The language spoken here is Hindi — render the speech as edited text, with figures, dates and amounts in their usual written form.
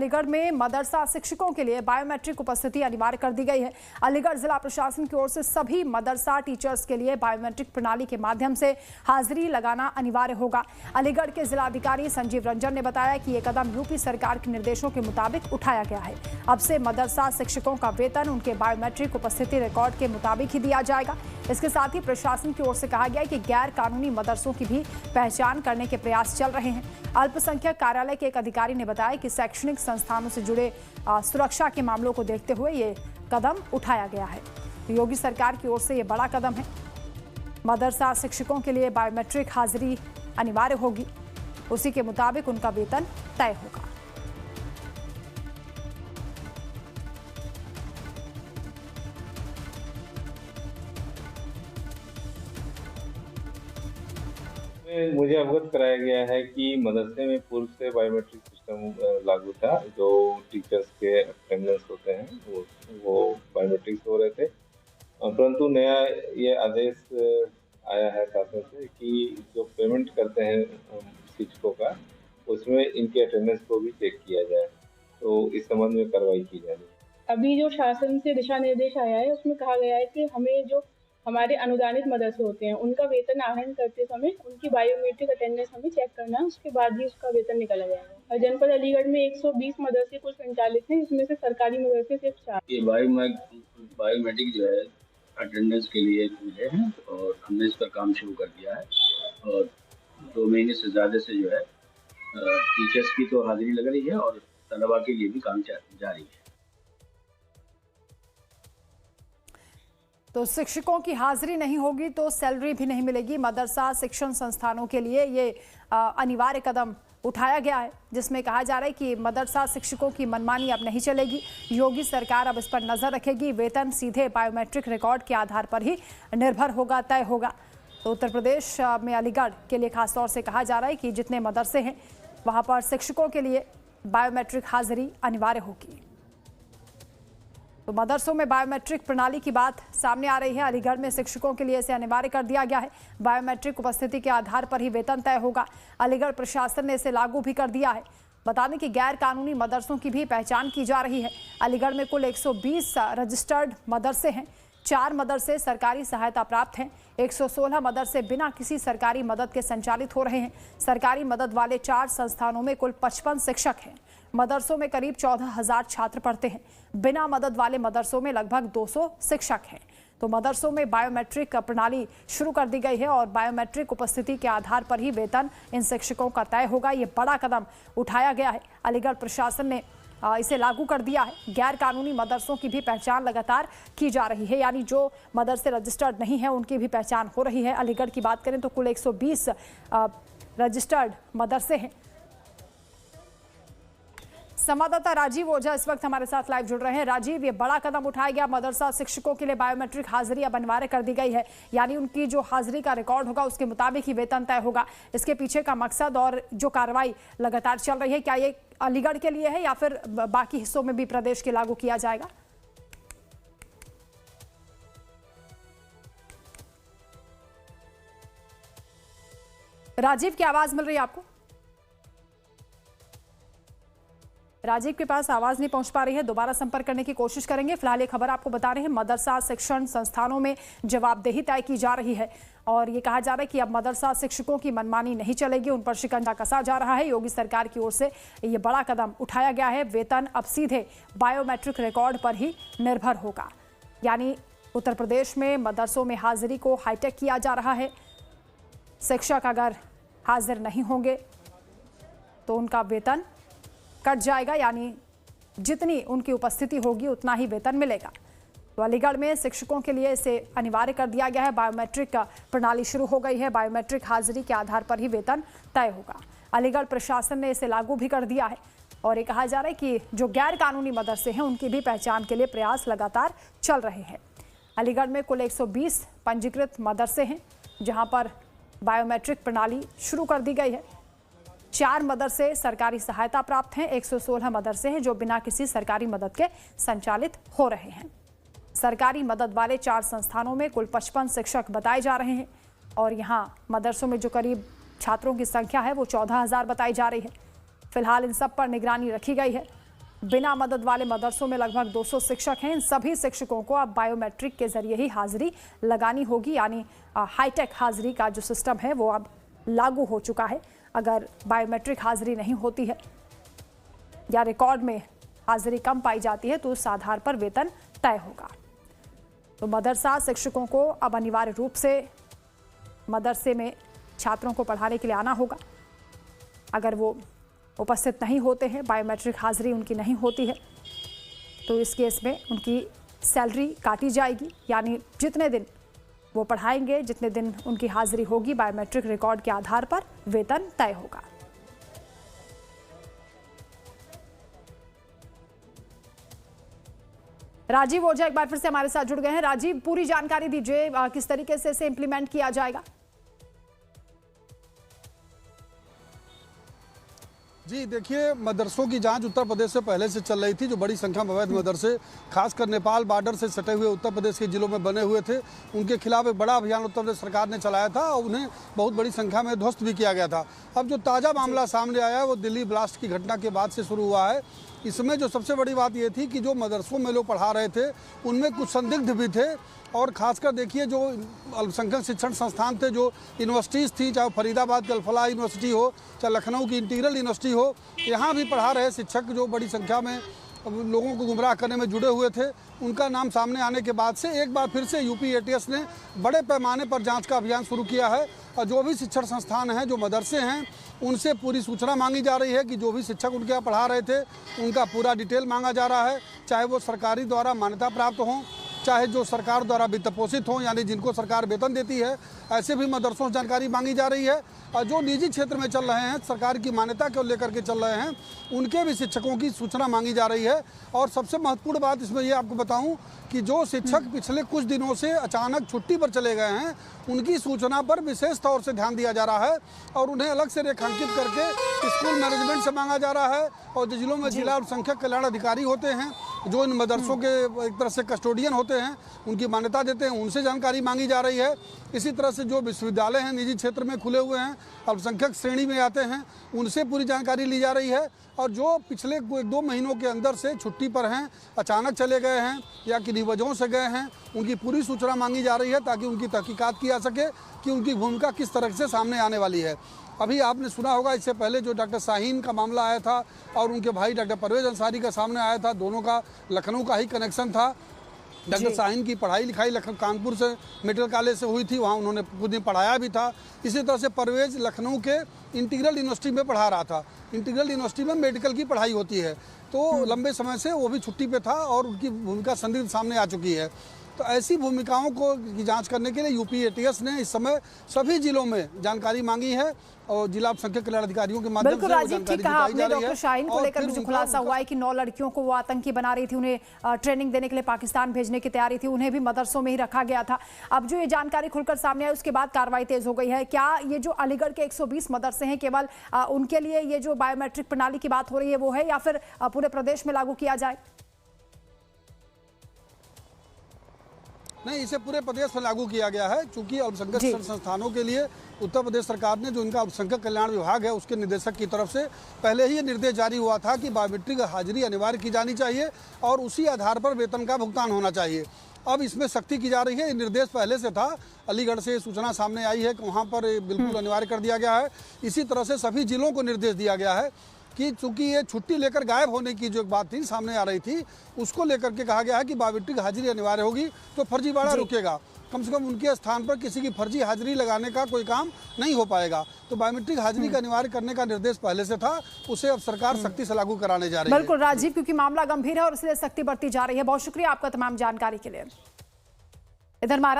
अलीगढ़ में मदरसा शिक्षकों के लिए बायोमेट्रिक उपस्थिति अनिवार्य कर दी गई है। अलीगढ़ जिला प्रशासन की ओर से सभी मदरसा टीचर्स के लिए बायोमेट्रिक प्रणाली के माध्यम से हाजिरी लगाना अनिवार्य होगा। अलीगढ़ के जिलाधिकारी संजीव रंजन ने बताया कि ये कदम यूपी सरकार के निर्देशों के मुताबिक उठाया गया है। अब से मदरसा शिक्षकों का वेतन उनके बायोमेट्रिक उपस्थिति रिकॉर्ड के मुताबिक ही दिया जाएगा। इसके साथ ही प्रशासन की ओर से कहा गया है कि गैर कानूनी मदरसों की भी पहचान करने के प्रयास चल रहे हैं। अल्पसंख्यक कार्यालय के एक अधिकारी ने बताया कि शैक्षणिक संस्थानों से जुड़े सुरक्षा के मामलों को देखते हुए ये कदम उठाया गया है। योगी सरकार की ओर से ये बड़ा कदम है। मदरसा शिक्षकों के लिए बायोमेट्रिक हाजिरी अनिवार्य होगी, उसी के मुताबिक उनका वेतन तय होगा। मुझे अवगत कराया गया है कि मदरसे में पूर्व से बायोमेट्रिक सिस्टम लागू था। जो टीचर्स के अटेंडेंस होते हैं वो बायोमेट्रिक हो रहे थे, परंतु नया ये आदेश आया है शासन से कि जो पेमेंट करते हैं शिक्षकों का, उसमें इनके अटेंडेंस को भी चेक किया जाए। तो इस संबंध में कार्रवाई की जाएगी। अभी जो शासन से दिशा निर्देश आया है उसमें कहा गया है कि हमें जो हमारे अनुदानित मदरसे होते हैं उनका वेतन आहरण करते समय उनकी बायोमेट्रिक अटेंडेंस हमें चेक करना है, उसके बाद ही उसका वेतन निकाला जाएगा। और जनपद अलीगढ़ में 120 मदरसे कुल संचालित हैं, इसमें से सरकारी मदरसे सिर्फ 4। ये बायोमेट्रिक जो है अटेंडेंस के लिए मिले हैं और हमने इस पर काम शुरू कर दिया है और 2 महीने से ज़्यादा से जो है टीचर्स की तो हाजिरी लग रही है और तलबा के लिए भी काम जारी है। तो शिक्षकों की हाजिरी नहीं होगी तो सैलरी भी नहीं मिलेगी। मदरसा शिक्षण संस्थानों के लिए ये अनिवार्य कदम उठाया गया है, जिसमें कहा जा रहा है कि मदरसा शिक्षकों की मनमानी अब नहीं चलेगी। योगी सरकार अब इस पर नजर रखेगी। वेतन सीधे बायोमेट्रिक रिकॉर्ड के आधार पर ही निर्भर होगा, तय होगा। तो उत्तर प्रदेश में अलीगढ़ के लिए खासतौर से कहा जा रहा है कि जितने मदरसे हैं वहां पर शिक्षकों के लिए बायोमेट्रिक हाजिरी अनिवार्य होगी। तो मदरसों में बायोमेट्रिक प्रणाली की बात सामने आ रही है। अलीगढ़ में शिक्षकों के लिए इसे अनिवार्य कर दिया गया है। बायोमेट्रिक उपस्थिति के आधार पर ही वेतन तय होगा। अलीगढ़ प्रशासन ने इसे लागू भी कर दिया है। बता दें कि गैर कानूनी मदरसों की भी पहचान की जा रही है। अलीगढ़ में कुल 120 रजिस्टर्ड मदरसे हैं। 4 मदरसे सरकारी सहायता प्राप्त हैं। 116 मदरसे बिना किसी सरकारी मदद के संचालित हो रहे हैं। सरकारी मदद वाले 4 संस्थानों में कुल 55 शिक्षक हैं। मदरसों में करीब 14,000 छात्र पढ़ते हैं। बिना मदद वाले मदरसों में लगभग 200 शिक्षक हैं। तो मदरसों में बायोमेट्रिक प्रणाली शुरू कर दी गई है और बायोमेट्रिक उपस्थिति के आधार पर ही वेतन इन शिक्षकों का तय होगा। ये बड़ा कदम उठाया गया है। अलीगढ़ प्रशासन ने इसे लागू कर दिया है। गैर कानूनी मदरसों की भी पहचान लगातार की जा रही है, यानी जो मदरसे रजिस्टर्ड नहीं है उनकी भी पहचान हो रही है। अलीगढ़ की बात करें तो कुल 120 रजिस्टर्ड मदरसे हैं। संवाददाता राजीव ओझा इस वक्त हमारे साथ लाइव जुड़ रहे हैं। राजीव, ये बड़ा कदम उठाया गया। मदरसा शिक्षकों के लिए बायोमेट्रिक हाजिरी अब अनिवार्य कर दी गई है, यानी उनकी जो हाजिरी का रिकॉर्ड होगा उसके मुताबिक ही वेतन तय होगा। इसके पीछे का मकसद और जो कार्रवाई लगातार चल रही है, क्या ये अलीगढ़ के लिए है या फिर बाकी हिस्सों में भी प्रदेश के लागू किया जाएगा? राजीव की आवाज मिल रही है आपको? राजीव के पास आवाज नहीं पहुंच पा रही है, दोबारा संपर्क करने की कोशिश करेंगे। फिलहाल ये खबर आपको बता रहे हैं, मदरसा शिक्षण संस्थानों में जवाबदेही तय की जा रही है और ये कहा जा रहा है कि अब मदरसा शिक्षकों की मनमानी नहीं चलेगी, उन पर शिकंजा कसा जा रहा है। योगी सरकार की ओर से ये बड़ा कदम उठाया गया है। वेतन अब सीधे बायोमेट्रिक रिकॉर्ड पर ही निर्भर होगा, यानी उत्तर प्रदेश में मदरसों में हाजिरी को हाईटेक किया जा रहा है। शिक्षक अगर हाजिर नहीं होंगे तो उनका वेतन कट जाएगा, यानी जितनी उनकी उपस्थिति होगी उतना ही वेतन मिलेगा। तो अलीगढ़ में शिक्षकों के लिए इसे अनिवार्य कर दिया गया है। बायोमेट्रिक प्रणाली शुरू हो गई है। बायोमेट्रिक हाजिरी के आधार पर ही वेतन तय होगा। अलीगढ़ प्रशासन ने इसे लागू भी कर दिया है और ये कहा जा रहा है कि जो गैर कानूनी मदरसे हैं उनकी भी पहचान के लिए प्रयास लगातार चल रहे हैं। अलीगढ़ में कुल 120 पंजीकृत मदरसे हैं जहाँ पर बायोमेट्रिक प्रणाली शुरू कर दी गई है। 4 मदरसे सरकारी सहायता प्राप्त हैं। 116 मदरसे हैं जो बिना किसी सरकारी मदद के संचालित हो रहे हैं। सरकारी मदद वाले 4 संस्थानों में कुल 55 शिक्षक बताए जा रहे हैं और यहाँ मदरसों में जो करीब छात्रों की संख्या है वो 14,000 बताई जा रही है। फिलहाल इन सब पर निगरानी रखी गई है बिना मदद वाले मदरसों में लगभग 200 शिक्षक हैं। इन सभी शिक्षकों को अब बायोमेट्रिक के जरिए ही हाजिरी लगानी होगी, यानी हाईटेक हाजिरी का जो सिस्टम है वो अब लागू हो चुका है। अगर बायोमेट्रिक हाजिरी नहीं होती है या रिकॉर्ड में हाजिरी कम पाई जाती है तो उस आधार पर वेतन तय होगा। तो मदरसा शिक्षकों को अब अनिवार्य रूप से मदरसे में छात्रों को पढ़ाने के लिए आना होगा। अगर वो उपस्थित नहीं होते हैं, बायोमेट्रिक हाजिरी उनकी नहीं होती है, तो इस केस में उनकी सैलरी काटी जाएगी, यानी जितने दिन वो पढ़ाएंगे, जितने दिन उनकी हाजिरी होगी, बायोमेट्रिक रिकॉर्ड के आधार पर वेतन तय होगा। राजीव ओझा एक बार फिर से हमारे साथ जुड़ गए हैं। राजीव, पूरी जानकारी दीजिए, किस तरीके से इसे इंप्लीमेंट किया जाएगा? जी देखिए, मदरसों की जांच उत्तर प्रदेश से पहले से चल रही थी। जो बड़ी संख्या में अवैध मदरसे खासकर नेपाल बॉर्डर से सटे हुए उत्तर प्रदेश के जिलों में बने हुए थे, उनके खिलाफ एक बड़ा अभियान उत्तर प्रदेश सरकार ने चलाया था और उन्हें बहुत बड़ी संख्या में ध्वस्त भी किया गया था। अब जो ताज़ा मामला सामने आया है वो दिल्ली ब्लास्ट की घटना के बाद से शुरू हुआ है। इसमें जो सबसे बड़ी बात ये थी कि जो मदरसों में लोग पढ़ा रहे थे उनमें कुछ संदिग्ध भी थे, और खासकर देखिए जो अल्पसंख्यक शिक्षण संस्थान थे, जो यूनिवर्सिटीज़ थी, चाहे फरीदाबाद की अल-फलाह यूनिवर्सिटी हो, चाहे लखनऊ की इंटीग्रल यूनिवर्सिटी हो, यहाँ भी पढ़ा रहे शिक्षक जो बड़ी संख्या में लोगों को गुमराह करने में जुड़े हुए थे, उनका नाम सामने आने के बाद से एक बार फिर से यूपी एटीएस ने बड़े पैमाने पर जांच का अभियान शुरू किया है। और जो भी शिक्षण संस्थान हैं, जो मदरसे हैं, उनसे पूरी सूचना मांगी जा रही है कि जो भी शिक्षक उनके यहाँ पढ़ा रहे थे उनका पूरा डिटेल मांगा जा रहा है, चाहे वो सरकारी द्वारा मान्यता प्राप्त हों, चाहे जो सरकार द्वारा वित्त पोषित हों, यानी जिनको सरकार वेतन देती है, ऐसे भी मदरसों से जानकारी मांगी जा रही है। और जो निजी क्षेत्र में चल रहे हैं, सरकार की मान्यता को लेकर के चल रहे हैं, उनके भी शिक्षकों की सूचना मांगी जा रही है। और सबसे महत्वपूर्ण बात इसमें ये आपको बताऊं कि जो शिक्षक पिछले कुछ दिनों से अचानक छुट्टी पर चले गए हैं, उनकी सूचना पर विशेष तौर से ध्यान दिया जा रहा है और उन्हें अलग से रेखांकित करके स्कूल मैनेजमेंट से मांगा जा रहा है। और जो जिलों में जिला अल्पसंख्यक कल्याण अधिकारी होते हैं, जो इन मदरसों के एक तरह से कस्टोडियन होते हैं, उनकी मान्यता देते हैं, उनसे जानकारी मांगी जा रही है। इसी तरह से जो विश्वविद्यालय हैं निजी क्षेत्र में खुले हुए हैं, अल्पसंख्यक श्रेणी में आते हैं, उनसे पूरी जानकारी ली जा रही है। और जो पिछले 1-2 महीनों के अंदर से छुट्टी पर हैं, अचानक चले गए हैं या किन्हीं वजहों से गए हैं, उनकी पूरी सूचना मांगी जा रही है ताकि उनकी तहकीकात की जा सके कि उनकी भूमिका किस तरह से सामने आने वाली है। अभी आपने सुना होगा, इससे पहले जो डॉक्टर शाहीन का मामला आया था और उनके भाई डॉक्टर परवेज अंसारी का सामने आया था, दोनों का लखनऊ का ही कनेक्शन था। डॉक्टर शाहीन की पढ़ाई लिखाई लखनऊ कानपुर से मेडिकल कॉलेज से हुई थी, वहाँ उन्होंने कुछ दिन पढ़ाया भी था। इसी तरह से परवेज लखनऊ के इंटीग्रल यूनिवर्सिटी में पढ़ा रहा था। इंटीग्रल यूनिवर्सिटी में मेडिकल की पढ़ाई होती है, तो लंबे समय से वो भी छुट्टी पे था और उनकी भूमिका संदिग्ध सामने आ चुकी है। तो ऐसी भूमिकाओं को की जांच करने के लिए यूपी एटीएस ने इस समय सभी जिलों में जानकारी मांगी है और जिला अल्पसंख्यक कल्याण अधिकारियों के माध्यम से राजीव, ठीक कहा आपने। डॉक्टर शाहीन को लेकर भी जो खुलासा हुआ है कि 9 लड़कियों को वो आतंकी बना रही थी, उन्हें ट्रेनिंग देने के लिए पाकिस्तान भेजने की तैयारी थी, उन्हें भी मदरसों में ही रखा गया था। अब जो ये जानकारी खुलकर सामने आई उसके बाद कार्रवाई तेज हो गई है। क्या ये जो अलीगढ़ के 120 मदरसे हैं, केवल उनके लिए ये जो बायोमेट्रिक प्रणाली की बात हो रही है वो है, या फिर पूरे प्रदेश में लागू किया जाए? नहीं, इसे पूरे प्रदेश में लागू किया गया है। चूंकि अल्पसंख्यक शिक्षण संस्थानों के लिए उत्तर प्रदेश सरकार ने, जो इनका अल्पसंख्यक कल्याण विभाग है, उसके निदेशक की तरफ से पहले ही ये निर्देश जारी हुआ था कि बायोमेट्रिक हाजिरी अनिवार्य की जानी चाहिए और उसी आधार पर वेतन का भुगतान होना चाहिए। अब इसमें सख्ती की जा रही है। ये निर्देश पहले से था, अलीगढ़ से सूचना सामने आई है कि वहाँ पर बिल्कुल अनिवार्य कर दिया गया है। इसी तरह से सभी जिलों को निर्देश दिया गया है कि चूंकि ये छुट्टी लेकर गायब होने की जो एक बात थी सामने आ रही थी, उसको लेकर के कहा गया है कि बायोमेट्रिक हाजिरी अनिवार्य होगी तो फर्जीवाड़ा रुकेगा। कम से कम उनके स्थान पर किसी की फर्जी हाजिरी लगाने का कोई काम नहीं हो पाएगा। तो बायोमेट्रिक हाजिरी का अनिवार्य करने का निर्देश पहले से था, उसे अब सरकार सख्ती से लागू कराने जा रही है। बिल्कुल राजीव, क्योंकि मामला गंभीर है और इसलिए सख्ती बढ़ती जा रही है। बहुत शुक्रिया आपका तमाम जानकारी के लिए। इधर महाराष्ट्र